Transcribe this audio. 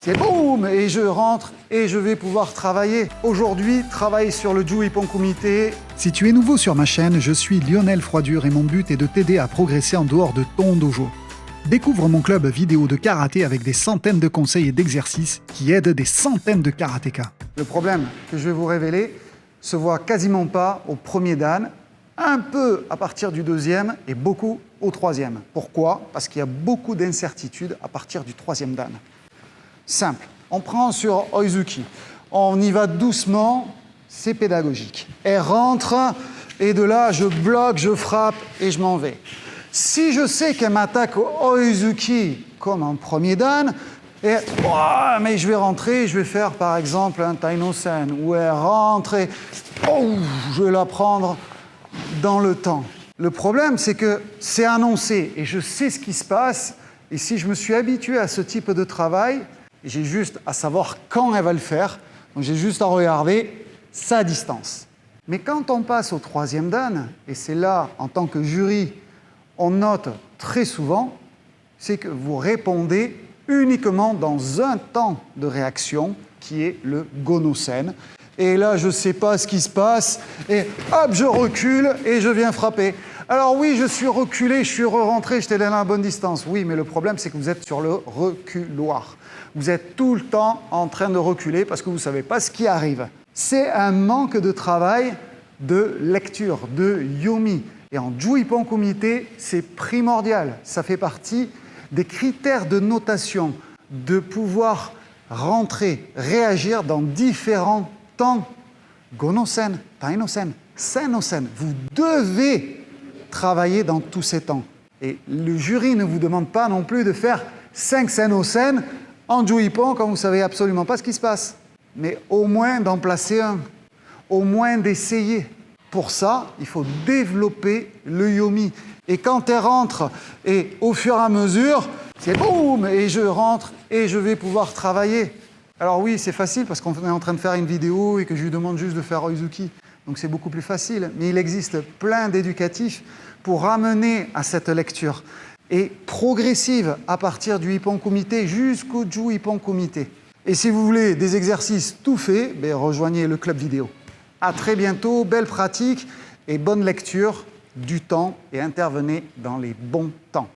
C'est boum et je rentre et je vais pouvoir travailler. Aujourd'hui, travailler sur le Ju Ippon Kumite. Si tu es nouveau sur ma chaîne, je suis Lionel Froidure et mon but est de t'aider à progresser en dehors de ton dojo. Découvre mon club vidéo de karaté avec des centaines de conseils et d'exercices qui aident des centaines de karatékas. Le problème que je vais vous révéler se voit quasiment pas au premier dan, un peu à partir du deuxième et beaucoup au troisième. Pourquoi? Parce qu'il y a beaucoup d'incertitudes à partir du troisième dan. Simple. On prend sur Oizuki. On y va doucement, c'est pédagogique. Elle rentre et de là, je bloque, je frappe et je m'en vais. Si je sais qu'elle m'attaque au Oizuki comme en premier dan, mais je vais rentrer, je vais faire par exemple un Taino-sen où elle rentre et je vais la prendre dans le temps. Le problème, c'est que c'est annoncé et je sais ce qui se passe. Et si je me suis habitué à ce type de travail, j'ai juste à savoir quand elle va le faire. Donc j'ai juste à regarder sa distance. Mais quand on passe au troisième dan, et c'est là, en tant que jury, on note très souvent, c'est que vous répondez uniquement dans un temps de réaction qui est le Gono-sen. Et là, je ne sais pas ce qui se passe, et hop, je recule et je viens frapper. Alors oui, je suis reculé, je suis rentré, j'étais dans la bonne distance. Oui, mais le problème, c'est que vous êtes sur le reculoir. Vous êtes tout le temps en train de reculer parce que vous ne savez pas ce qui arrive. C'est un manque de travail de lecture, de yomi. Et en Ju Ippon Kumite, c'est primordial. Ça fait partie des critères de notation, de pouvoir rentrer, réagir dans différents temps. Gono-sen, Taino-sen, Sen-no-sen. Vous devez travailler dans tous ces temps. Et le jury ne vous demande pas non plus de faire 5 Sen-no-sen en Ju Ippon quand vous ne savez absolument pas ce qui se passe. Mais au moins d'en placer un, au moins d'essayer. Pour ça, il faut développer le yomi. Et quand elle rentre, et au fur et à mesure, c'est boum, et je rentre et je vais pouvoir travailler. Alors oui, c'est facile parce qu'on est en train de faire une vidéo et que je lui demande juste de faire Oizuki. Donc c'est beaucoup plus facile. Mais il existe plein d'éducatifs pour ramener à cette lecture. Et progressive à partir du Ippon Kumite jusqu'au Ju Ippon Kumite. Et si vous voulez des exercices tout faits, rejoignez le club vidéo. À très bientôt, belle pratique et bonne lecture du temps et intervenez dans les bons temps.